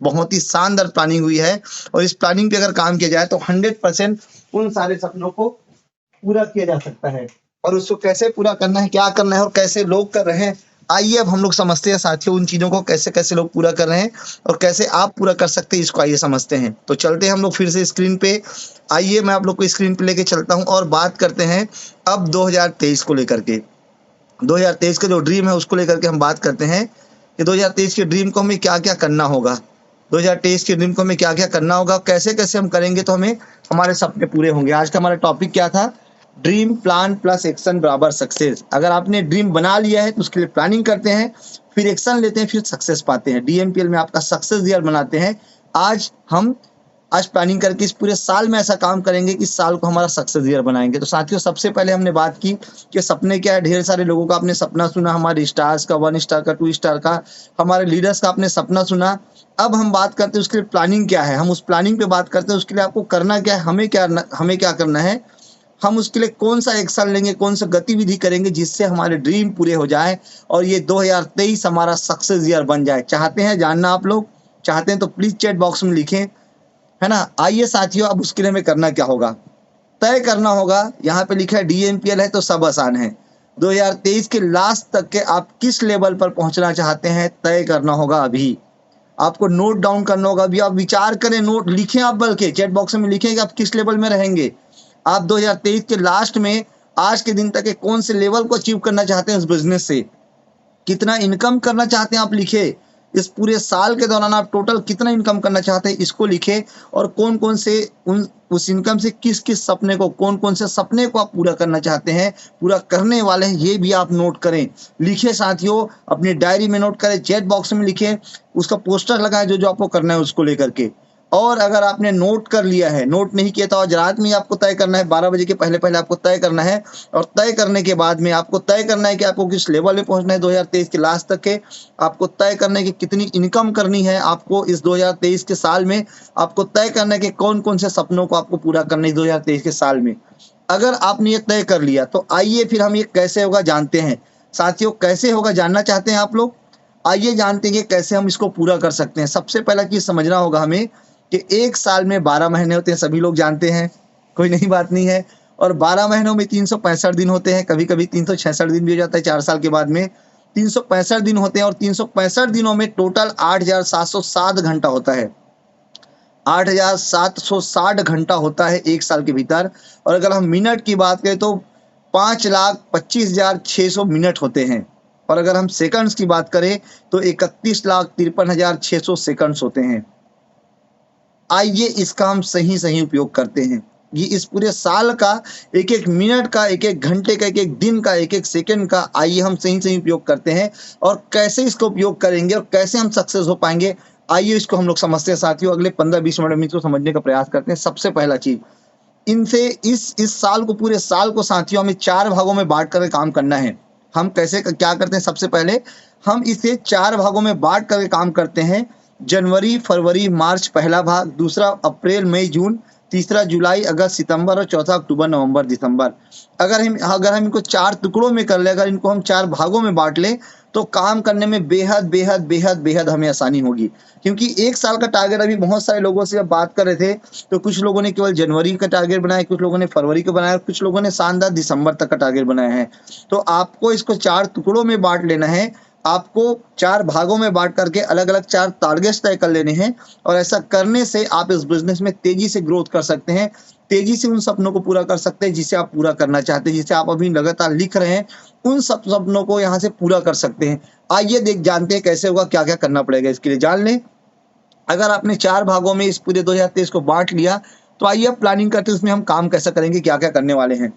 बहुत ही शानदार प्लानिंग हुई है और इस प्लानिंग पे अगर काम किया जाए तो 100% उन सारे सपनों को पूरा किया जा सकता है। और उसको कैसे पूरा करना है, क्या करना है और कैसे लोग कर रहे हैं, आइए अब हम लोग समझते हैं साथियों उन चीजों को कैसे कैसे लोग पूरा कर रहे हैं और कैसे आप पूरा कर सकते हैं, इसको आइए समझते हैं। तो चलते हैं हम लोग फिर से स्क्रीन पे। आइए मैं आप लोग को स्क्रीन पे लेके चलता हूँ और बात करते हैं अब 2023 को लेकर के। 2023 का जो ड्रीम है उसको लेकर के हम बात करते हैं कि 2023 के ड्रीम को हमें क्या क्या करना होगा। 2023 के ड्रीम को हमें क्या क्या करना होगा, कैसे कैसे हम करेंगे तो हमें हमारे सपने पूरे होंगे। आज का हमारा टॉपिक क्या था? ड्रीम प्लान प्लस एक्शन बराबर सक्सेस। अगर आपने ड्रीम बना लिया है तो उसके लिए प्लानिंग करते हैं, फिर एक्शन लेते हैं, फिर सक्सेस पाते हैं। डीएमपीएल में आपका सक्सेस ईयर बनाते हैं। आज प्लानिंग करके इस पूरे साल में ऐसा काम करेंगे कि इस साल को हमारा सक्सेस ईयर बनाएंगे। तो साथियों सबसे पहले हमने बात की कि सपने क्या है। ढेर सारे लोगों का आपने सपना सुना, हमारे स्टार्स का, 1 स्टार का, 2 स्टार का, हमारे लीडर्स का आपने सपना सुना। अब हम बात करते हैं उसके लिए प्लानिंग क्या है। हम उस प्लानिंग पे बात करते हैं, उसके लिए आपको करना क्या है, हमें क्या करना है, हम उसके लिए कौन सा एक्शन लेंगे, कौन सा गतिविधि करेंगे जिससे हमारे ड्रीम पूरे हो जाए और ये 2023 हमारा सक्सेस ईयर बन जाए। चाहते हैं जानना? आप लोग चाहते हैं तो प्लीज चैट बॉक्स में लिखें, है ना। आइए साथियों अब उसके लिए हमें करना क्या होगा, तय करना होगा। यहाँ पे लिखा है डीएमपीएल है तो सब आसान है। 2023 के लास्ट तक के आप किस लेवल पर पहुंचना चाहते हैं तय करना होगा। अभी आपको नोट डाउन करना होगा। अभी आप विचार करें, नोट लिखें, आप बल्कि चैट बॉक्स में लिखें कि आप किस लेवल में रहेंगे। आप 2023 के लास्ट में आज के दिन तक के कौन से लेवल को अचीव करना चाहते हैं उस बिजनेस से, कितना इनकम करना चाहते हैं आप लिखे। इस पूरे साल के दौरान आप टोटल कितना इनकम करना चाहते हैं इसको लिखे और कौन कौन से उस इनकम से किस किस सपने को, कौन कौन से सपने को आप पूरा करना चाहते हैं, पूरा करने वाले हैं, ये भी आप नोट करें। लिखे साथियों, अपनी डायरी में नोट करें, चैट बॉक्स में लिखें, उसका पोस्टर लगाएं जो जो आपको करना है उसको लेकर के। और अगर आपने नोट कर लिया है, नोट नहीं किया तो आज रात में ही आपको तय करना है, 12 बजे के पहले पहले आपको तय करना है। और तय करने के बाद में आपको तय करना है कि आपको किस लेवल में पहुंचना है 2023 के लास्ट तक के। आपको तय करना है कि कितनी इनकम करनी है आपको इस 2023 के साल में। आपको तय करना है कि कौन कौन से सपनों को आपको पूरा करना है 2023 के साल में। अगर आपने ये तय कर लिया तो आइए फिर हम ये कैसे होगा जानते हैं। साथियों कैसे होगा जानना चाहते हैं आप लोग? आइए जानते हैं कि कैसे हम इसको पूरा कर सकते हैं। सबसे पहला चीज समझना होगा हमें कि एक साल में 12 महीने होते हैं, सभी लोग जानते हैं, कोई नई बात नहीं है। और 12 महीनों में 365 दिन होते हैं, कभी कभी 366 दिन भी हो जाता है 4 साल के बाद में। 365 दिन होते हैं और 365 दिनों में टोटल 8760 घंटा होता है। 8760 घंटा होता है एक साल के भीतर। और अगर हम मिनट की बात करें तो 5,25,600 मिनट होते हैं। और अगर हम सेकंड्स की बात करें तो 31,53,600 सेकंड्स होते हैं। आइए इसका हम सही सही उपयोग करते हैं। ये इस पूरे साल का एक एक मिनट का, एक एक घंटे का, एक एक दिन का, एक एक सेकंड का, आइए हम सही सही उपयोग करते हैं। और कैसे इसको उपयोग करेंगे और कैसे हम सक्सेस हो पाएंगे, आइए इसको हम लोग समझते हैं साथियों। अगले 15-20 मिनट में इसको समझने का प्रयास करते हैं। सबसे पहला चीज, इनसे इस साल को, पूरे साल को साथियों हमें 4 भागों में बांट कर काम करना है। हम कैसे क्या करते हैं? सबसे पहले हम इसे 4 भागों में बांट कर काम करते हैं। जनवरी, फरवरी, मार्च पहला भाग, दूसरा अप्रैल, मई, जून, तीसरा जुलाई, अगस्त, सितंबर और चौथा अक्टूबर, नवंबर, दिसंबर। अगर हम इनको 4 टुकड़ों में कर ले, अगर इनको हम 4 भागों में बांट ले तो काम करने में बेहद बेहद बेहद बेहद हमें आसानी होगी। क्योंकि एक साल का टारगेट, अभी बहुत सारे लोगों से जब बात कर रहे थे तो कुछ लोगों ने केवल जनवरी का टारगेट बनाया, कुछ लोगों ने फरवरी का बनाया, कुछ लोगों ने शानदार दिसंबर तक का टारगेट बनाया है। तो आपको इसको 4 टुकड़ों में बांट लेना है। आपको 4 भागों में बांट करके अलग अलग 4 टारगेट्स तय कर लेने हैं। और ऐसा करने से आप इस बिजनेस में तेजी से ग्रोथ कर सकते हैं, तेजी से उन सपनों को पूरा कर सकते हैं जिसे आप पूरा करना चाहते हैं, जिसे आप अभी लगातार लिख रहे हैं, उन सब सपनों को यहाँ से पूरा कर सकते हैं। आइए जानते हैं कैसे होगा, क्या क्या करना पड़ेगा इसके लिए जान लें। अगर आपने 4 भागों में इस पूरे 2023 को बांट लिया तो आइए अब प्लानिंग करते हैं उसमें हम काम कैसा करेंगे, क्या क्या करने वाले हैं।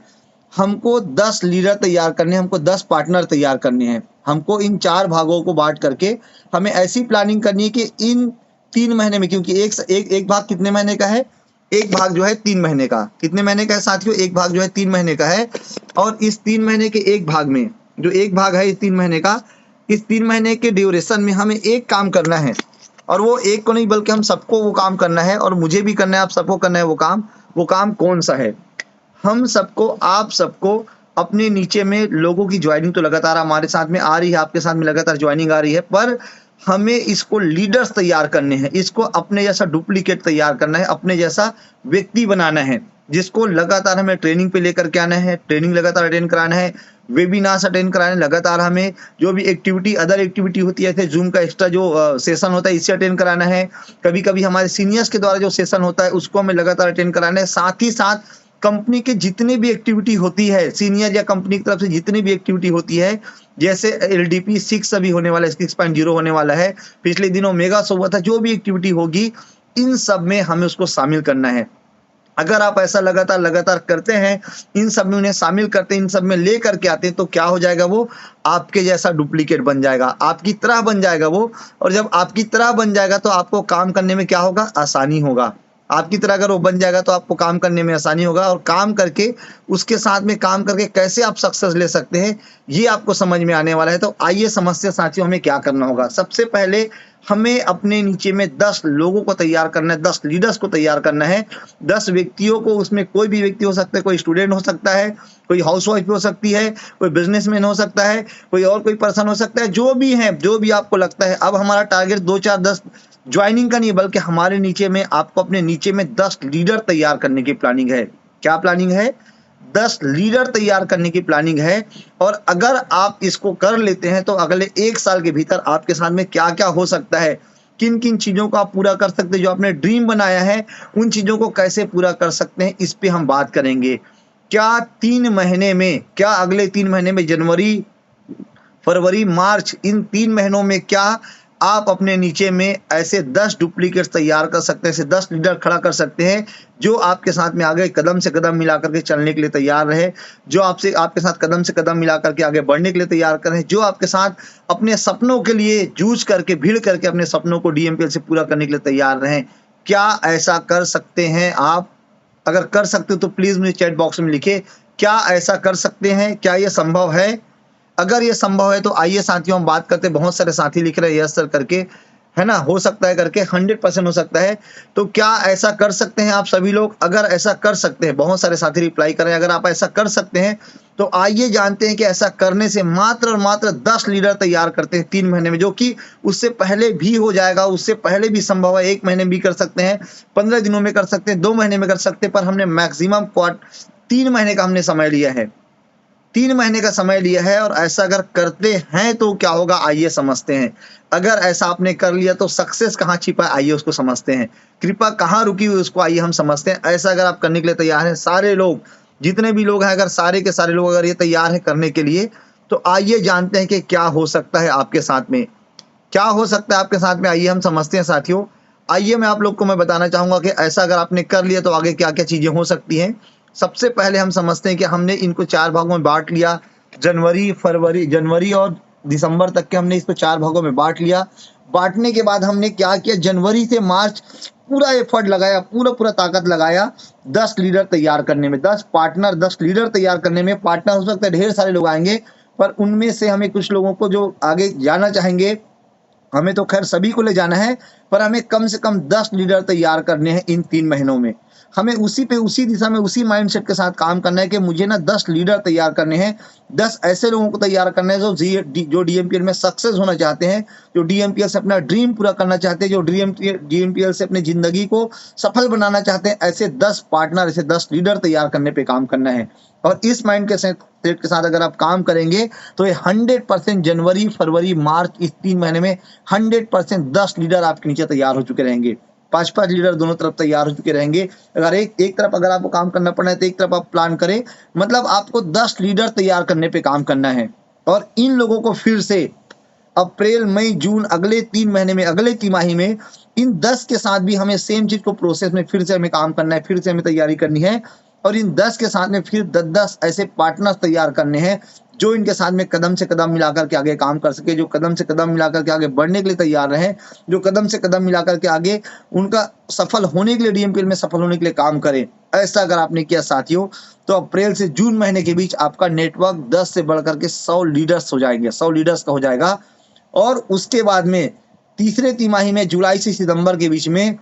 हमको 10 लीडर तैयार करने हैं, हमको 10 पार्टनर तैयार करने हैं। हमको इन 4 भागों को बांट करके हमें ऐसी प्लानिंग करनी है कि इन 3 महीने में, क्योंकि एक भाग कितने महीने का है? एक भाग जो है 3 महीने का। कितने महीने का है साथियों? एक भाग जो है 3 महीने का है। और इस 3 महीने के एक भाग में, जो एक भाग है इस 3 महीने का, इस 3 महीने के ड्यूरेशन में हमें एक काम करना है। और वो एक को नहीं बल्कि हम सबको वो काम करना है, और मुझे भी करना है, आप सबको करना है वो काम। वो काम कौन सा है? हम सबको, आप सबको अपने नीचे में लोगों की ज्वाइनिंग तो लगातार हमारे साथ में आ रही है, आपके साथ में लगातार ज्वाइनिंग आ रही है, पर हमें इसको लीडर्स तैयार करने हैं, इसको अपने जैसा डुप्लीकेट तैयार करना है, अपने जैसा व्यक्ति बनाना है, जिसको लगातार हमें ट्रेनिंग पे लेकर के आना है, ट्रेनिंग लगातार अटेंड कराना है, वेबिनार्स अटेंड कराने, लगातार हमें जो भी एक्टिविटी अदर एक्टिविटी होती है, जैसे जूम का एक्स्ट्रा जो सेशन होता है इससे अटेंड कराना है, कभी कभी हमारे सीनियर्स के द्वारा जो सेशन होता है उसको हमें लगातार अटेंड कराना है। साथ ही साथ कंपनी के जितने भी एक्टिविटी होती है, सीनियर या कंपनी की तरफ से जितनी भी एक्टिविटी होती है, जैसे LDP 6 अभी होने वाला है, 6.0 होने वाला है, पिछले दिनों मेगा शो हुआ था, जो भी एक्टिविटी होगी इन सब में हमें उसको शामिल करना है। अगर आप ऐसा लगातार लगातार करते हैं, इन सब में उन्हें शामिल करते हैं, इन सब में ले करके आते हैं, तो क्या हो जाएगा, वो आपके जैसा डुप्लीकेट बन जाएगा, आपकी तरह बन जाएगा वो। और जब आपकी तरह बन जाएगा तो आपको काम करने में क्या होगा, आसानी होगा। आपकी तरह अगर वो बन जाएगा तो आपको काम करने में आसानी होगा, और काम करके उसके साथ में काम करके कैसे आप सक्सेस ले सकते हैं ये आपको समझ में आने वाला है। तो आइए समझते हैं साथियों हमें क्या करना होगा। सबसे पहले हमें अपने नीचे में 10 लोगों को तैयार करना है, 10 लीडर्स को तैयार करना है, 10 व्यक्तियों को। उसमें कोई भी व्यक्ति हो सकता है, कोई स्टूडेंट हो सकता है, कोई हाउसवाइफ हो सकती है, कोई बिजनेसमैन हो सकता है, कोई और कोई पर्सन हो सकता है, जो भी है, जो भी आपको लगता है। अब हमारा टारगेट 2 4 10 ज्वाइनिंग का नहीं, बल्कि हमारे नीचे में आपको अपने नीचे में 10 लीडर तैयार करने की प्लानिंग है। क्या प्लानिंग है, 10 लीडर तैयार करने की प्लानिंग है। और अगर आप इसको कर लेते हैं तो अगले 1 साल के भीतर आपके साथ में क्या क्या हो सकता है, किन किन चीजों को आप पूरा कर सकते हैं, जो आपने ड्रीम बनाया है उन चीजों को कैसे पूरा कर सकते हैं, इस पे हम बात करेंगे। क्या 3 महीने में, क्या अगले 3 महीने में, जनवरी फरवरी मार्च, इन 3 महीनों में क्या आप अपने नीचे में ऐसे 10 डुप्लीकेट्स तैयार कर सकते हैं, ऐसे 10 लीडर खड़ा कर सकते हैं जो आपके साथ में आगे कदम से कदम मिला करके चलने के लिए तैयार रहे, जो आपके साथ कदम से कदम मिला करके आगे बढ़ने के लिए तैयार करें, जो आपके साथ अपने सपनों के लिए जूझ करके, भीड़ करके अपने सपनों को DMPL से पूरा करने के लिए तैयार रहें। क्या ऐसा कर सकते हैं आप? अगर कर सकते हो तो प्लीज मुझे चैट बॉक्स में लिखे, क्या ऐसा कर सकते हैं, क्या ये संभव है? अगर ये संभव है तो आइए साथियों हम बात करते हैं। बहुत सारे साथी लिख रहे हैं यस सर करके, है ना, हो सकता है करके, 100% हो सकता है। तो क्या ऐसा कर सकते हैं आप सभी लोग? अगर ऐसा कर सकते हैं, बहुत सारे साथी रिप्लाई करें, अगर आप ऐसा कर सकते हैं तो आइए जानते हैं कि ऐसा करने से मात्र और मात्र 10 लीडर तैयार करते हैं 3 महीने में, जो कि उससे पहले भी हो जाएगा, उससे पहले भी संभव है। 1 महीने में भी कर सकते हैं, 15 दिनों में कर सकते हैं, 2 महीने में कर सकते हैं, पर हमने मैक्सिमम 3 महीने का हमने समय लिया है, 3 महीने का समय लिया है। और ऐसा अगर करते हैं तो क्या होगा, आइए समझते हैं। अगर ऐसा आपने कर लिया तो सक्सेस कहाँ छिपा है, आइए उसको समझते हैं। कृपा कहाँ रुकी हुई उसको आइए हम समझते हैं। ऐसा अगर आप करने के लिए तैयार हैं, सारे लोग, जितने भी लोग हैं, अगर सारे के सारे लोग अगर ये तैयार हैं करने के लिए, तो आइए जानते हैं कि क्या हो सकता है आपके साथ में, क्या हो सकता है आपके साथ में। आइए हम समझते हैं साथियों। आइए मैं आप लोग को मैं बताना चाहूंगा कि ऐसा अगर आपने कर लिया तो आगे क्या क्या चीजें हो सकती हैं। सबसे पहले हम समझते हैं कि हमने इनको 4 भागों में बांट लिया। जनवरी और दिसंबर तक के हमने इसको 4 भागों में बांट लिया। बांटने के बाद हमने क्या किया, जनवरी से मार्च पूरा एफर्ट लगाया, पूरा ताकत लगाया 10 लीडर तैयार करने में, 10 पार्टनर, 10 लीडर तैयार करने में। पार्टनर हो सकता है ढेर सारे लोग आएंगे, पर उनमें से हमें कुछ लोगों को जो आगे जाना चाहेंगे, हमें तो खैर सभी को ले जाना है, पर हमें कम से कम 10 लीडर तैयार करने हैं इन 3 महीनों में। हमें उसी दिशा में, उसी माइंडसेट के साथ काम करना है कि मुझे ना 10 लीडर तैयार करने हैं, 10 ऐसे लोगों को तैयार करना है जो DMPL में सक्सेस होना चाहते हैं, जो DMPL से अपना ड्रीम पूरा करना चाहते हैं, जो DMPL से अपनी जिंदगी को सफल बनाना चाहते हैं। ऐसे 10 पार्टनर, ऐसे 10 लीडर तैयार करने पे काम करना है। और इस माइंड के सेट के साथ अगर आप काम करेंगे तो ये 100% जनवरी फरवरी मार्च, इस 3 महीने में 100% 10 लीडर आपके नीचे तैयार हो चुके रहेंगे। 5-5 लीडर दोनों तरफ तैयार हो चुके रहेंगे। अगर एक तरफ अगर आपको काम करना पड़ा है तो एक तरफ आप प्लान करें, मतलब आपको 10 लीडर तैयार करने पे काम करना है। और इन लोगों को फिर से अप्रैल मई जून, अगले 3 महीने में, अगले तिमाही में इन 10 के साथ भी हमें सेम चीज को प्रोसेस में फिर से हमें काम करना है, फिर से हमें तैयारी करनी है। और इन 10 के साथ में फिर 10 ऐसे पार्टनर्स तैयार करने हैं जो इनके साथ में कदम से कदम मिलाकर के आगे काम कर सके, जो कदम से कदम मिलाकर के आगे बढ़ने के लिए तैयार रहे, जो कदम से कदम मिलाकर के आगे उनका सफल होने के लिए, DMPL में सफल होने के लिए काम करें। ऐसा अगर आपने किया साथियों, तो अप्रैल से जून महीने के बीच आपका नेटवर्क 10 से बढ़कर के 100 लीडर्स हो जाएंगे, 100 लीडर्स का हो जाएगा। और उसके बाद में तीसरे तिमाही में, जुलाई से सितंबर के बीच में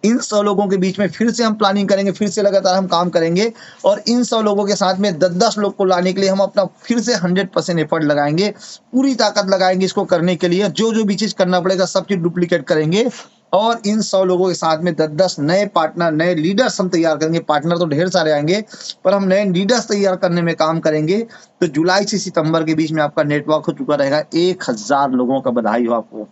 इन 100 लोगों के बीच में फिर से हम प्लानिंग करेंगे, फिर से लगातार हम काम करेंगे और इन 100 लोगों के साथ में 10-10 लोग को लाने के लिए हम अपना फिर से 100% एफर्ट लगाएंगे, पूरी ताकत लगाएंगे इसको करने के लिए। जो भी चीज करना पड़ेगा सब चीज डुप्लीकेट करेंगे और इन 100 लोगों के साथ में 10-10 नए पार्टनर, नए लीडर्स हम तैयार करेंगे। पार्टनर तो ढेर सारे आएंगे पर हम नए लीडर्स तैयार करने में काम करेंगे। तो जुलाई से सितंबर के बीच में आपका नेटवर्क हो चुका रहेगा 1000 लोगों का। बधाई हो आपको।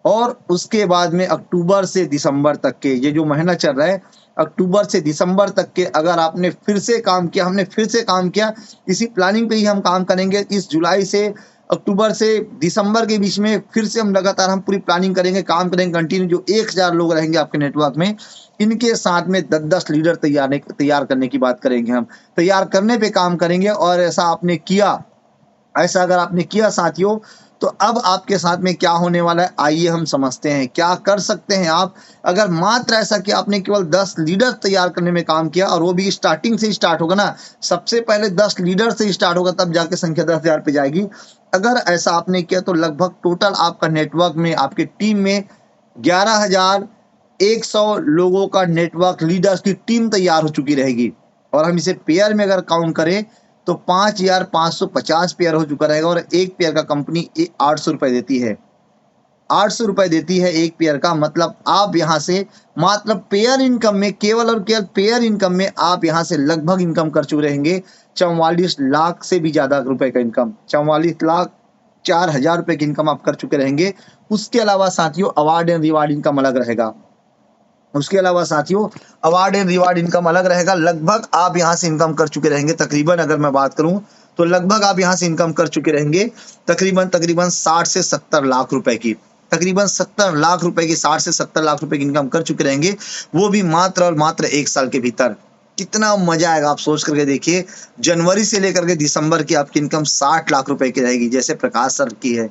और उसके बाद में अक्टूबर से दिसंबर तक के ये जो महीना चल रहा है, अक्टूबर से दिसंबर तक के अगर आपने फिर से काम किया, हमने फिर से काम किया, इसी प्लानिंग पे ही हम काम करेंगे। इस जुलाई से अक्टूबर से दिसंबर के बीच में फिर से हम लगातार हम पूरी प्लानिंग करेंगे, काम करेंगे कंटिन्यू। जो 1000 लोग रहेंगे आपके नेटवर्क में, इनके साथ में 10-10 लीडर तैयार करने की बात करेंगे। हम तैयार करने पे काम करेंगे और ऐसा अगर आपने किया साथियों, तो अब आपके साथ में क्या होने वाला है आइए हम समझते हैं। क्या कर सकते हैं आप अगर मात्र ऐसा कि आपने केवल 10 लीडर तैयार करने में काम किया, और वो भी स्टार्टिंग से ही स्टार्ट होगा ना, सबसे पहले 10 लीडर से ही स्टार्ट होगा, तब जाके संख्या 10,000 पे जाएगी। अगर ऐसा आपने किया तो लगभग टोटल आपका नेटवर्क में, आपके टीम में 11,100 लोगों का नेटवर्क लीडर्स की टीम तैयार हो चुकी रहेगी। और हम इसे पेयर में अगर काउंट करें तो 5,550 पेयर हो चुका रहेगा। और एक पेयर का कंपनी 800 रुपए देती है, 800 रुपए देती है एक पेयर का। मतलब आप यहाँ से मात्र पेयर इनकम में, केवल और केवल पेयर इनकम में आप यहाँ से लगभग इनकम कर चुके रहेंगे 44 लाख से भी ज्यादा रुपए का इनकम, 44,04,000 रुपए की इनकम आप कर चुके रहेंगे। उसके अलावा साथियों अवार्ड एंड रिवार्ड इनकम अलग रहेगा। लगभग आप यहाँ से इनकम कर चुके रहेंगे, तकरीबन अगर मैं बात करूं तो लगभग आप यहाँ से इनकम कर चुके रहेंगे तकरीबन 60 से 70 लाख रुपए की, तकरीबन 70 लाख रुपए की, 60 से 70 लाख रुपए की इनकम कर चुके रहेंगे, वो भी मात्र और मात्र 1 साल के भीतर। कितना मजा आएगा आप सोच करके देखिए। जनवरी से लेकर के दिसंबर की आपकी इनकम 60 लाख रुपए की रहेगी, जैसे प्रकाश सर की है।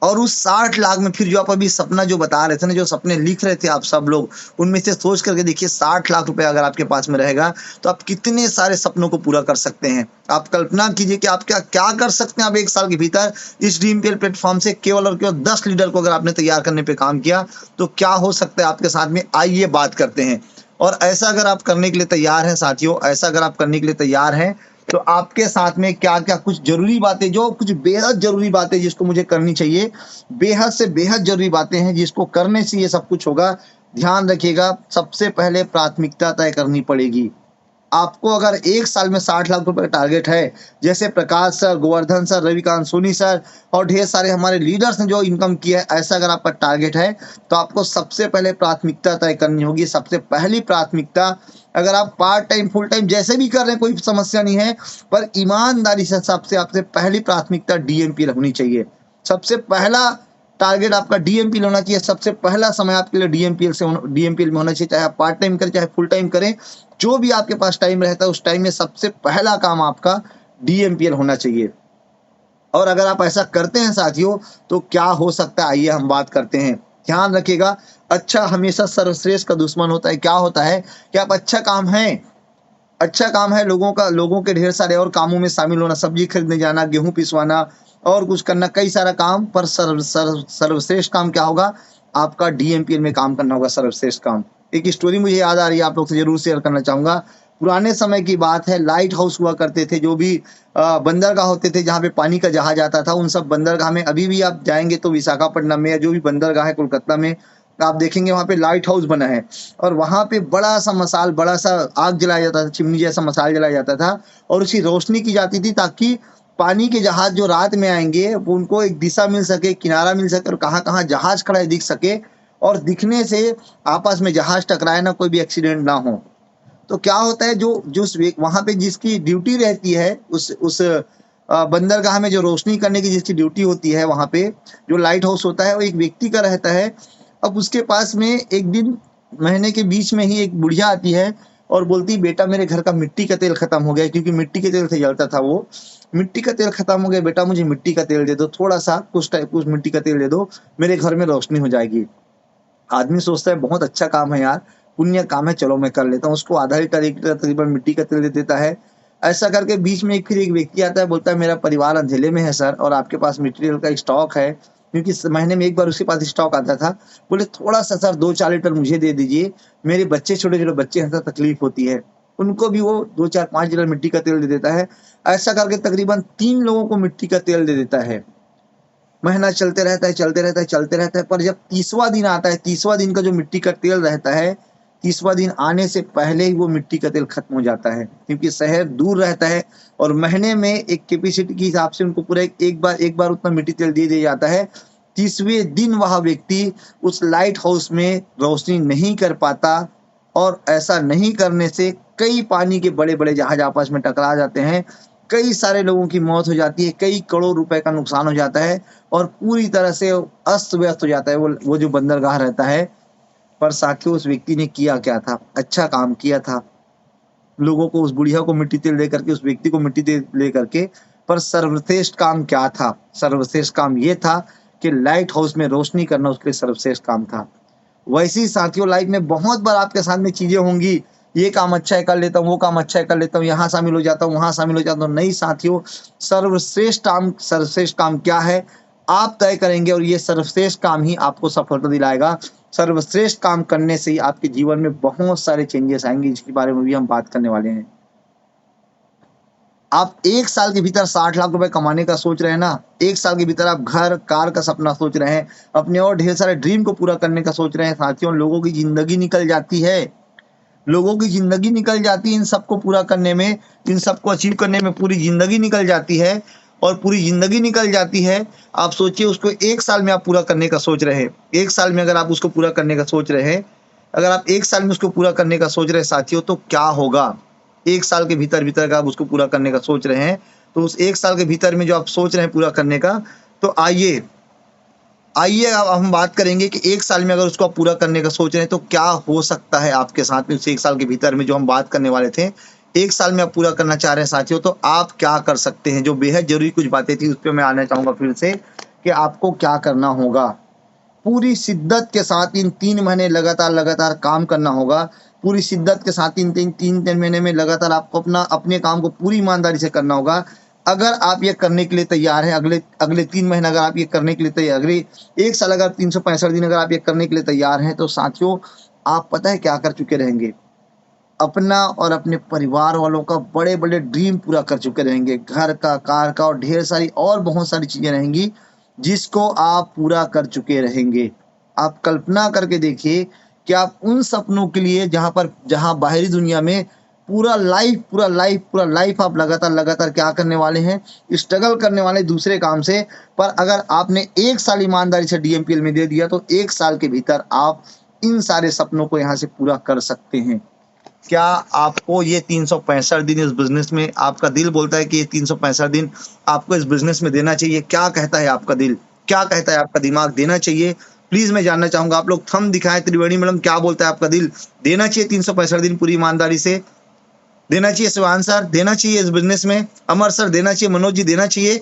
और उस 60 लाख में फिर जो आप अभी सपना जो बता रहे थे ना, जो सपने लिख रहे थे आप सब लोग, उनमें से सोच करके देखिए 60 लाख रुपए अगर आपके पास में रहेगा तो आप कितने सारे सपनों को पूरा कर सकते हैं। आप कल्पना कीजिए कि आप क्या कर सकते हैं आप 1 साल के भीतर इस ड्रीमपीएल प्लेटफॉर्म से। केवल और केवल 10 लीडर को अगर आपने तैयार करने पे काम किया तो क्या हो सकता है आपके साथ में, आइए बात करते हैं। और ऐसा अगर आप करने के लिए तैयार हैं साथियों, ऐसा अगर आप करने के लिए तैयार हैं तो आपके साथ में क्या क्या कुछ जरूरी बातें, जो कुछ बेहद जरूरी बातें जिसको मुझे करनी चाहिए, बेहद से बेहद जरूरी बातें हैं जिसको करने से ये सब कुछ होगा। ध्यान रखिएगा, सबसे पहले प्राथमिकता तय करनी पड़ेगी। आपको अगर 1 साल में 60 लाख रुपए का टारगेट है, जैसे Prakash sir, Govardhan sir, Ravikant Soni sir और ढेर सारे हमारे लीडर्स ने जो इनकम किया है, ऐसा अगर आपका टारगेट है तो आपको सबसे पहले प्राथमिकता तय करनी होगी। सबसे पहली प्राथमिकता, अगर आप पार्ट टाइम फुल टाइम जैसे भी कर रहे हैं कोई समस्या नहीं है, पर ईमानदारी से सबसे आपसे पहली प्राथमिकता डीएमपीएल होनी चाहिए। सबसे पहला टारगेट आपका डीएमपीएल होना चाहिए। सबसे पहला समय आपके लिए डीएमपीएल में होना चाहिए, चाहे आप पार्ट टाइम करें चाहे फुल टाइम करें, जो भी आपके पास टाइम रहता है उस टाइम में सबसे पहला काम आपका डीएमपीएल होना चाहिए। और अगर आप ऐसा करते हैं साथियों तो क्या हो सकता है, आइए हम बात करते हैं। ध्यान रखिएगा, अच्छा हमेशा सर्वश्रेष्ठ का दुश्मन होता है। क्या होता है कि आप अच्छा काम है लोगों के ढेर सारे और कामों में शामिल होना, सब्जी खरीदने जाना, गेहूं पिसवाना और कुछ करना, कई सारा काम, पर सर्वश्रेष्ठ काम क्या होगा, आपका डीएमपीएल में काम करना होगा। सर्वश्रेष्ठ काम, एक स्टोरी मुझे याद आ रही है, आप लोग से जरूर शेयर करना चाहूंगा। पुराने समय की बात है, लाइट हाउस हुआ करते थे, जो भी बंदरगाह होते थे जहाँ पे पानी का जहाज आता था, उन सब बंदरगाह में अभी भी आप जाएंगे तो विशाखापट्टनम में या जो भी बंदरगाह है कोलकाता में, आप देखेंगे वहाँ पे लाइट हाउस बना है। और वहाँ पे बड़ा सा आग जलाया जाता था, चिमनी जैसा मसाल जलाया जाता था और उसकी रोशनी की जाती थी, ताकि पानी के जहाज जो रात में आएंगे वो उनको एक दिशा मिल सके, किनारा मिल सके और कहाँ कहाँ जहाज खड़ा है दिख सके, और दिखने से आपस में जहाज टकराए ना, कोई भी एक्सीडेंट ना हो। तो क्या होता है, जो वहां पे जिसकी ड्यूटी रहती है, उस बंदरगाह में जो रोशनी करने की जिसकी ड्यूटी होती है, वहां पे जो लाइट हाउस होता है वो एक व्यक्ति का रहता है। अब उसके पास में एक दिन महीने के बीच में ही एक बुढ़िया आती है और बोलती, बेटा मेरे घर का मिट्टी का तेल खत्म हो गया, क्योंकि मिट्टी के तेल से जलता था वो। मिट्टी का तेल खत्म हो गया बेटा, मुझे मिट्टी का तेल दे दो, थोड़ा सा कुछ मिट्टी का तेल दे दो, मेरे घर में रोशनी हो जाएगी। आदमी सोचता है बहुत अच्छा काम है यार, पुण्य काम है, चलो मैं कर लेता हूँ। उसको आधा लीटर 1 लीटर तकरीबन मिट्टी का तेल दे देता है। ऐसा करके बीच में फिर एक व्यक्ति आता है, बोलता है मेरा परिवार अंधेले में है सर, और आपके पास मटेरियल का स्टॉक है, क्योंकि महीने में एक बार उसके पास स्टॉक आता था। बोले थोड़ा सा सर 2-4 लीटर मुझे दे दीजिए, मेरे बच्चे छोटे छोटे बच्चे हैं सर, तकलीफ होती है। उनको भी वो 2-4-5 लीटर मिट्टी का तेल दे देता है। ऐसा करके तकरीबन 3 लोगों को मिट्टी का तेल दे देता है। महीना चलते रहता है, चलते रहता है, चलते रहता है, पर जब 30वां दिन आता है, 30वां दिन का जो मिट्टी का तेल रहता है, 30वां दिन आने से पहले ही वो मिट्टी का तेल खत्म हो जाता है, क्योंकि शहर दूर रहता है और महीने में एक कैपेसिटी के हिसाब से उनको पूरा एक बार उतना मिट्टी तेल दे दिया जाता है। 30वें दिन वह व्यक्ति उस लाइट हाउस में रोशनी नहीं कर पाता, और ऐसा नहीं करने से कई पानी के बड़े बड़े जहाज आपस में टकरा जाते हैं, कई सारे लोगों की मौत हो जाती है, कई करोड़ रुपए का नुकसान हो जाता है, और पूरी तरह से अस्त व्यस्त हो जाता है वो जो बंदरगाह रहता है। पर साथियों, उस व्यक्ति ने किया क्या था? अच्छा काम किया था, लोगों को, उस बुढ़िया को मिट्टी तेल दे करके, उस व्यक्ति को मिट्टी तेल ले करके। पर सर्वश्रेष्ठ काम क्या था? सर्वश्रेष्ठ काम ये था कि लाइट हाउस में रोशनी करना उसके लिए सर्वश्रेष्ठ काम था। वैसे ही साथियों, लाइफ में बहुत बार आपके सामने चीजें होंगी, ये काम अच्छा है कर लेता हूँ, वो काम अच्छा है कर लेता हूँ, यहाँ शामिल हो जाता हूँ, वहां शामिल हो जाता हूँ। नहीं साथियों, सर्वश्रेष्ठ काम क्या है आप तय करेंगे, और ये सर्वश्रेष्ठ काम ही आपको सफलता दिलाएगा। सर्वश्रेष्ठ काम करने से ही आपके जीवन में बहुत सारे चेंजेस आएंगे, जिसके बारे में भी हम बात करने वाले हैं। आप 1 साल के भीतर 60 लाख रुपए कमाने का सोच रहे हैं ना, 1 साल के भीतर आप घर कार का सपना सोच रहे हैं, अपने और ढेर सारे ड्रीम को पूरा करने का सोच रहे हैं। साथियों, लोगों की जिंदगी निकल जाती है, लोगों की जिंदगी निकल जाती है इन सबको पूरा करने में, इन सबको अचीव करने में पूरी जिंदगी निकल जाती है, और पूरी जिंदगी निकल जाती है। आप सोचिए, उसको 1 साल में आप पूरा करने का सोच रहे हैं। 1 साल में अगर आप उसको पूरा करने का सोच रहे हैं, अगर आप 1 साल में उसको पूरा करने का सोच रहे हैं साथियों, तो क्या होगा? 1 साल के भीतर भीतर अगर आप उसको पूरा करने का सोच रहे हैं, तो उस 1 साल के भीतर में जो आप सोच रहे हैं पूरा करने का, तो आइए अब हम बात करेंगे कि 1 साल में अगर उसको आप पूरा करने का सोच रहे हैं, तो क्या हो सकता है आपके साथ में उस 1 साल के भीतर में, जो हम बात करने वाले थे। 1 साल में आप पूरा करना चाह रहे हैं साथियों, तो आप क्या कर सकते हैं? जो बेहद जरूरी कुछ बातें थी, उस पर मैं आना चाहूंगा फिर से, कि आपको क्या करना होगा। पूरी शिद्दत के साथ इन 3 महीने लगातार काम करना होगा। पूरी शिद्दत के साथ इन 3 महीने में लगातार आपको अपने काम को पूरी ईमानदारी से करना होगा। अगर आप ये करने के लिए तैयार हैं, अगले 3 महीने अगर आप ये करने के लिए तैयार, अगले 1 साल अगर 365 दिन अगर आप ये करने के लिए तैयार हैं, तो साथियों, आप पता है क्या कर चुके रहेंगे? अपना और अपने परिवार वालों का बड़े बड़े ड्रीम पूरा कर चुके रहेंगे। घर का, कार का, और ढेर सारी और बहुत सारी चीजें रहेंगी जिसको आप पूरा कर चुके रहेंगे। आप कल्पना करके देखिए कि आप उन सपनों के लिए, जहां बाहरी दुनिया में पूरा लाइफ आप लगातार क्या करने वाले हैं? स्ट्रगल करने वाले दूसरे काम से। पर अगर आपने 1 साल ईमानदारी से डीएमपीएल में दे दिया, तो 1 साल के भीतर आप इन सारे सपनों को यहाँ से पूरा कर सकते हैं। क्या आपको ये 365 दिन इस बिजनेस में, आपका दिल बोलता है कि ये 365 दिन आपको इस बिजनेस में देना चाहिए? क्या कहता है आपका दिल, क्या कहता है आपका दिमाग? देना चाहिए? प्लीज मैं जानना चाहूंगा। आप लोग थंब दिखाएं। त्रिवेणी मैडम, क्या बोलता है आपका दिल? देना चाहिए 365 दिन पूरी ईमानदारी से? देना चाहिए शिवान सर? देना चाहिए इस बिजनेस में? अमर सर देना चाहिए? मनोज जी देना चाहिए?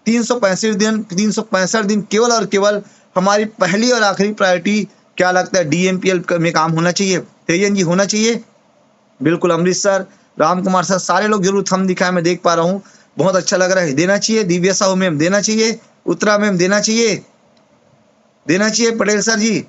365 दिन केवल और केवल हमारी पहली और आखिरी प्रायोरिटी क्या लगता है? डीएमपीएल में काम होना चाहिए। तेजन जी, होना चाहिए? बिल्कुल। अमृत सर, राम कुमार सर, सारे लोग जरूर थंब दिखाए, मैं देख पा रहा हूँ, बहुत अच्छा लग रहा है। देना चाहिए? दिव्या साहू मैम देना चाहिए? उत्तरा मैम देना चाहिए? देना चाहिए? पटेल सर जी,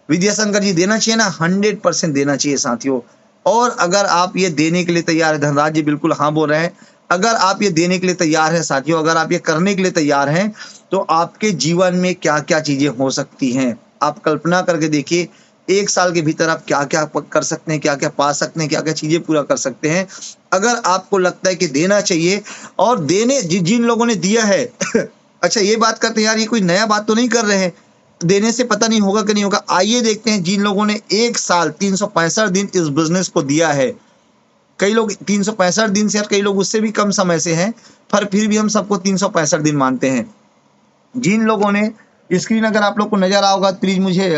विद्याशंकर जी देना चाहिए ना? 100% देना चाहिए साथियों। और अगर आप ये देने के लिए तैयार है, धनराज जी बिल्कुल हाँ बोल रहे हैं, अगर आप ये देने के लिए तैयार हैं साथियों, अगर आप ये करने के लिए तैयार हैं, तो आपके जीवन में क्या क्या चीजें हो सकती हैं। आप कल्पना करके देखिए, 1 साल के भीतर आप क्या क्या कर सकते हैं, क्या क्या पा सकते हैं, क्या क्या चीजें पूरा कर सकते हैं। अगर आपको लगता है कि देना चाहिए, और देने जिन लोगों ने दिया है अच्छा, ये बात करते हैं यार, ये कोई नया बात तो नहीं कर रहे हैं, देने से पता नहीं होगा कि नहीं होगा। आइए देखते हैं, जिन लोगों ने 1 साल 365 दिन इस बिजनेस को दिया है, कई लोग 365 दिन से, कई लोग उससे भी कम समय से हैं, पर फिर भी हम सबको 365 दिन मानते हैं। जिन लोगों ने, स्क्रीन अगर आप लोग को नजर आ होगा, प्लीज मुझे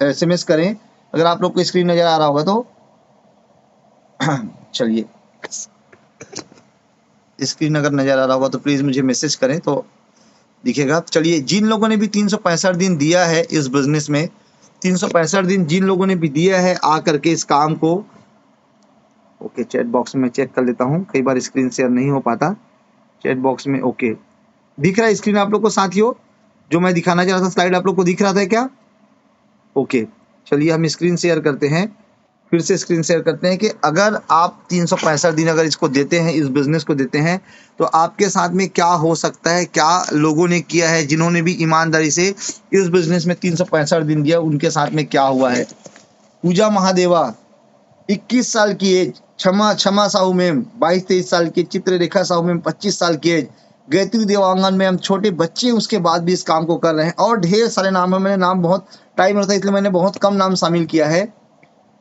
SMS करें, अगर आप लोग को स्क्रीन नजर आ रहा होगा तो चलिए, स्क्रीन अगर नजर आ रहा होगा तो प्लीज मुझे मैसेज करें तो दिखेगा। चलिए, जिन लोगों ने भी 365 दिन दिया है इस बिजनेस में, 365 दिन जिन लोगों ने भी दिया है आ करके इस काम को, ओके, चैट बॉक्स में चेक कर लेता हूँ, कई बार स्क्रीन शेयर नहीं हो पाता। चैट बॉक्स में ओके दिख रहा है स्क्रीन आप लोग को साथियों, जो मैं दिखाना चाह रहा था स्लाइड आप लोग को दिख रहा था क्या? ओके, चलिए हम स्क्रीन शेयर करते हैं, फिर से स्क्रीन शेयर करते हैं कि अगर आप 365 दिन अगर इसको देते हैं, इस बिजनेस को देते हैं, तो आपके साथ में क्या हो सकता है, क्या लोगों ने किया है, जिन्होंने भी ईमानदारी से इस बिजनेस में 365 दिन दिया, उनके साथ में क्या हुआ है। पूजा महादेवा 21 साल की एज, क्षमा साहू मैम 22-23 साल की, चित्ररेखा साहू मैम 25 साल की एज, गायत्री देवांगन में हम छोटे बच्चे हैं, उसके बाद भी इस काम को कर रहे हैं, और ढेर सारे नाम है। मैंने नाम बहुत टाइम होता है इसलिए मैंने बहुत कम नाम शामिल किया है।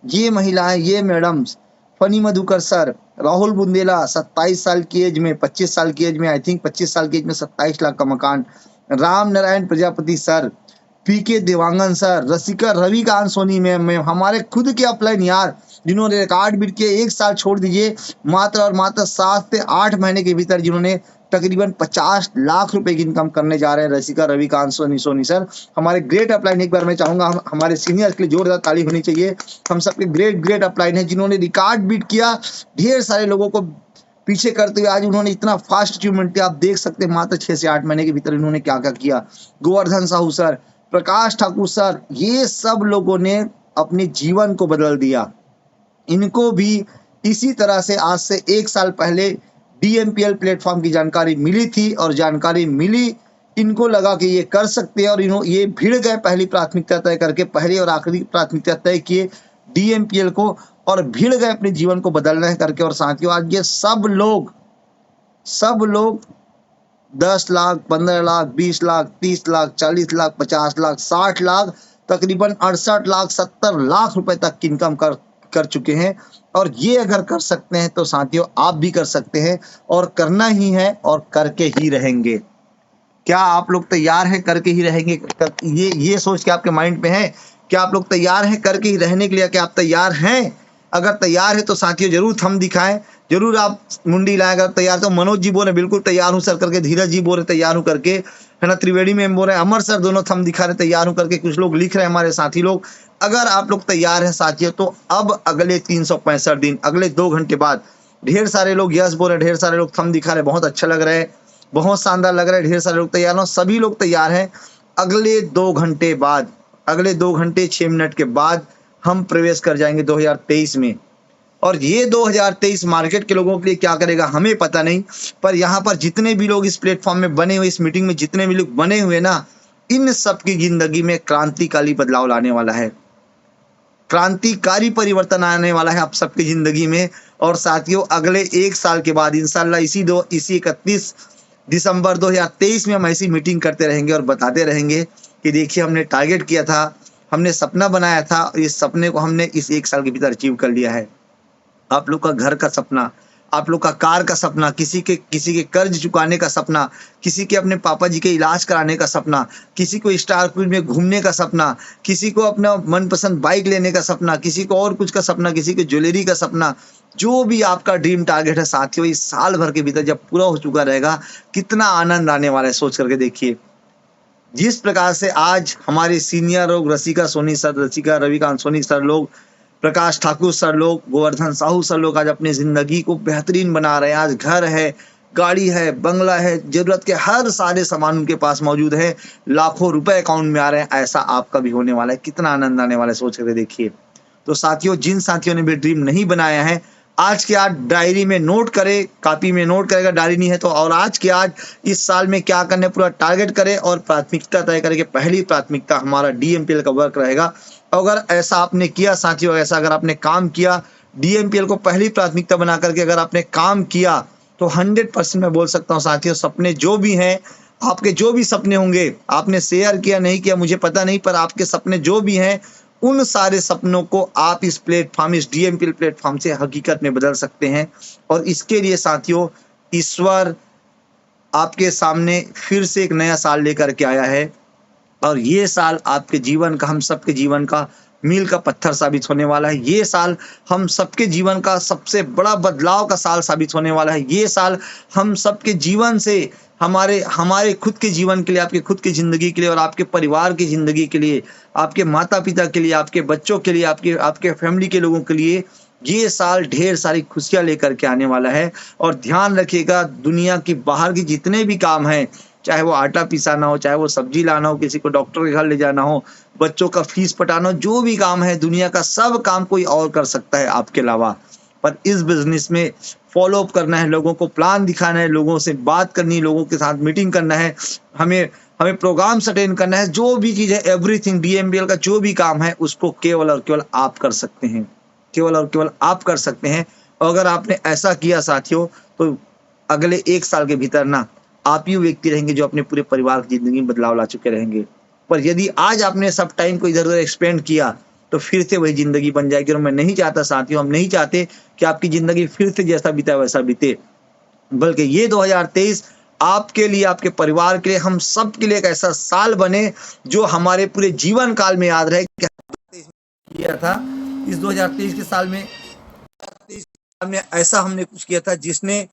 ये महिलाएं, ये madams, funny Madhukar sir, Rahul Bundela 27 साल की एज में, 25 साल की एज में, आई थिंक 25 साल की एज में 27 लाख का मकान, राम नारायण प्रजापति सर, पीके देवांगन सर, रसिका रविकांत सोनी मैम, हमारे खुद के अपलाइन यार, जिन्होंने रिकॉर्ड बीट किए, 1 साल छोड़ दीजिए, मात्र और मात्र 7 से 8 महीने के भीतर जिन्होंने तकरीबन 50 लाख रुपए की इनकम करने जा रहे हैं, रसिका रविकांत सोनी सर, हमारे ग्रेट अपलाइन। एक बार मैं चाहूंगा हमारे सीनियर के लिए जोरदार ताली होनी चाहिए। हम सबके ग्रेट अपलाइन है, जिन्होंने रिकॉर्ड बीट किया, ढेर सारे लोगों को पीछे करते हुए आज उन्होंने इतना फास्ट अचीवमेंट किया। आप देख सकते हैं मात्र 6 से 8 महीने के भीतर इन्होंने क्या क्या किया। गोवर्धन साहू सर, प्रकाश ठाकुर सर, ये सब लोगों ने अपने जीवन को बदल दिया। इनको भी इसी तरह से आज से 1 साल पहले DMPL प्लेटफॉर्म की जानकारी मिली थी, और जानकारी मिली, इनको लगा कि ये कर सकते हैं, और ये भिड़ गए, पहली प्राथमिकता तय करके, पहली और आखिरी प्राथमिकता तय किए DMPL को, और भिड़ गए अपने जीवन को बदलना है करके। और साथियों आज ये सब लोग 10 लाख, 15 लाख, 20 लाख, 30 लाख, 40 लाख, 50 लाख, 60 लाख, तकरीबन 68 लाख, 70 लाख रुपए तक की इनकम कर चुके हैं। और ये अगर कर सकते हैं तो साथियों आप भी कर सकते हैं, और करना ही है, और करके ही रहेंगे। क्या आप लोग तैयार हैं करके ही रहेंगे? ये सोच के आपके माइंड में है, क्या आप लोग तैयार हैं करके ही रहने के लिए? क्या आप तैयार हैं? अगर तैयार है तो साथियों जरूर थंब दिखाएं, जरूर आप मुंडी लाएं। अगर तैयार तो मनोज जी बोल रहे बिल्कुल तैयार हूं सर करके, धीरज जी बोल रहे तैयार हूं करके, है ना, त्रिवेणी मैम बोल रहे हैं, अमर सर दोनों थंब दिखा रहे तैयार हूं करके, कुछ लोग लिख रहे हैं हमारे साथी लोग। अगर आप लोग तैयार हैं साथियों, तो अब अगले 365 दिन, अगले 2 घंटे बाद, ढेर सारे लोग यस बोल रहे, ढेर सारे लोग थंब दिखा रहे, बहुत अच्छा लग रहा है, बहुत शानदार लग रहा है, ढेर सारे लोग तैयार हो, सभी लोग तैयार हैं। अगले 2 घंटे बाद, अगले 2 घंटे 6 मिनट के बाद हम प्रवेश कर जाएंगे 2023 में। और ये 2023 मार्केट के लोगों के लिए क्या करेगा हमें पता नहीं, पर यहाँ पर जितने भी लोग इस प्लेटफॉर्म में बने हुए, इस मीटिंग में जितने भी लोग बने हुए ना, इन सबकी जिंदगी में क्रांतिकारी बदलाव लाने वाला है, क्रांतिकारी परिवर्तन आने वाला है आप सबकी जिंदगी में। और साथियों अगले 1 साल के बाद इंशाल्लाह इसी 31 दिसंबर 2023 में हम ऐसी मीटिंग करते रहेंगे और बताते रहेंगे कि देखिए हमने टारगेट किया था, हमने सपना बनाया था, इस सपने को हमने इस 1 साल के भीतर अचीव कर लिया है। आप लोग का घर का सपना, आप लोग का कार का सपना, किसी के कर्ज चुकाने का सपना, किसी के अपने पापा जी के इलाज कराने का सपना, किसी को स्टार क्रूज में घूमने का सपना, किसी को अपना मनपसंद बाइक लेने का सपना, किसी को और कुछ का सपना, किसी के ज्वेलरी का सपना, जो भी आपका ड्रीम टारगेट है साथियों, इस साल भर के भीतर जब पूरा हो चुका रहेगा, कितना आनंद आने वाला है सोच करके देखिए। जिस प्रकार से आज हमारे सीनियर लोग, रसिका रविकांत सोनी सर लोग, प्रकाश ठाकुर सर लोग, गोवर्धन साहू सर लोग आज अपनी जिंदगी को बेहतरीन बना रहे हैं। आज घर है, गाड़ी है, बंगला है, जरूरत के हर सारे सामान उनके पास मौजूद है, लाखों रुपए अकाउंट में आ रहे हैं। ऐसा आपका भी होने वाला है, कितना आनंद आने वाला है सोच करके देखिए। तो साथियों जिन साथियों ने भी ड्रीम नहीं बनाया है, आज के आज डायरी में नोट करे, कॉपी में नोट करेगा, डायरी नहीं है तो, और आज के आज इस साल में क्या करना है पूरा टारगेट करे, और प्राथमिकता तय करें कि पहली प्राथमिकता हमारा DMPL का वर्क रहेगा। अगर ऐसा आपने किया साथियों, ऐसा अगर आपने काम किया, DMPL को पहली प्राथमिकता बना करके अगर आपने काम किया, तो 100% मैं बोल सकता हूँ साथियों, सपने जो भी हैं, आपके जो भी सपने होंगे, आपने शेयर किया नहीं किया मुझे पता नहीं, पर आपके सपने जो भी हैं, उन सारे सपनों को आप इस प्लेटफॉर्म, इस DMPL प्लेटफॉर्म से हकीकत में बदल सकते हैं। और इसके लिए साथियों ईश्वर आपके सामने फिर से एक नया साल लेकर के आया है, और ये साल आपके जीवन का, हम सबके जीवन का मील का पत्थर साबित होने वाला है। ये साल हम सबके जीवन का सबसे बड़ा बदलाव का साल साबित होने वाला है। ये साल हम सबके जीवन से, हमारे खुद के जीवन के लिए, आपके खुद की जिंदगी के लिए, और आपके परिवार की जिंदगी के लिए, आपके माता पिता के लिए, आपके बच्चों के लिए, आपके फैमिली के लोगों के लिए, ये साल ढेर सारी खुशियां लेकर के आने वाला है। और ध्यान रखिएगा, दुनिया की बाहर की जितने भी काम हैं, चाहे वो आटा पिसाना हो, चाहे वो सब्जी लाना हो, किसी को डॉक्टर के घर ले जाना हो, बच्चों का फीस पटाना हो, जो भी काम है दुनिया का, सब काम कोई और कर सकता है आपके अलावा। पर इस बिजनेस में फॉलो अप करना है, लोगों को प्लान दिखाना है, लोगों से बात करनी है, लोगों के साथ मीटिंग करना है, हमें हमें प्रोग्राम्स अटेंड करना है, जो भी चीज़ है, एवरीथिंग डीएमबीएल का जो भी काम है उसको केवल और केवल आप कर सकते हैं, केवल और केवल आप कर सकते हैं। और अगर आपने ऐसा किया साथियों, तो अगले 1 साल के भीतर ना आप ही वो व्यक्ति रहेंगे जो अपने पूरे परिवार की जिंदगी में बदलाव ला चुके रहेंगे। पर यदि आज आपने सब टाइम को इधर उधर एक्सपेंड किया तो फिर से वही जिंदगी बन जाएगी। और मैं नहीं चाहता साथियों, हम नहीं चाहते कि आपकी जिंदगी फिर से जैसा बीता वैसा बीते, बल्कि ये 2023 आपके लिए, आपके परिवार के लिए, हम सब के लिए एक ऐसा साल बने जो हमारे पूरे जीवन काल में याद रहे कि किया था इस 2023 के साल में, ऐसा हमने कुछ किया था जिसने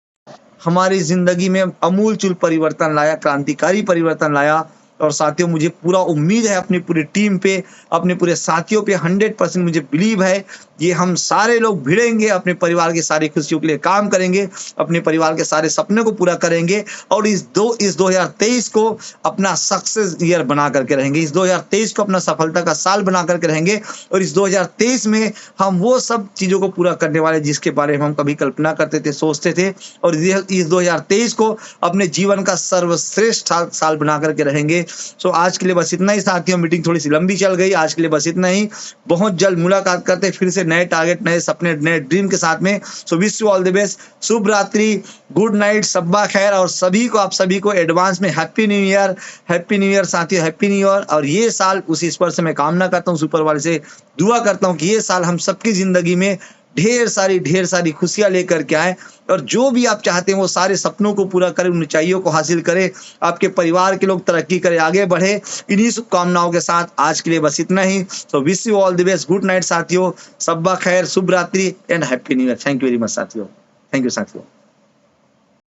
हमारी जिंदगी में अमूलचूल परिवर्तन लाया, क्रांतिकारी परिवर्तन लाया। और साथियों, मुझे पूरा उम्मीद है अपनी पूरी टीम पे, अपने पूरे साथियों पे, 100% मुझे बिलीव है ये हम सारे लोग भिड़ेंगे, अपने परिवार की सारी खुशियों के लिए काम करेंगे, अपने परिवार के सारे सपने को पूरा करेंगे और इस 2023 को अपना सक्सेस ईयर बना करके रहेंगे, इस 2023 को अपना सफलता का साल बना करके रहेंगे। और इस 2023 में हम वो सब चीज़ों को पूरा करने वाले जिसके बारे में हम कभी कल्पना करते थे, सोचते थे, और इस 2023 को अपने जीवन का सर्वश्रेष्ठ साल बना करके रहेंगे। सो आज के लिए बस इतना ही साथियों, मीटिंग थोड़ी सी लंबी चल गई, आज के लिए बस इतना ही। बहुत जल्द मुलाकात करते फिर से नए टारगेट, नए सपने, नए ड्रीम के साथ में। So wish you all the best, शुभ रात्रि, गुड नाइट, सब्बा खैर। और सभी को, आप सभी को एडवांस में happy new year, happy new year साथियों, हैप्पी न्यू ईयर। और ये साल उस ईश्वर से मैं कामना करता हूँ, सुपर वाले से दुआ करता हूँ कि ये साल हम सबकी जिंदगी में ढेर सारी खुशियां लेकर के आए और जो भी आप चाहते हैं वो सारे सपनों को पूरा करें, ऊंचाइयों को हासिल करें, आपके परिवार के लोग तरक्की करें, आगे बढ़े। इन्हीं शुभकामनाओं के साथ आज के लिए बस इतना ही। So wish you all the best, good night साथियों, सब्बा खैर, शुभ रात्रि and happy new year. Thank you very much साथियों, थैंक यू साथियों।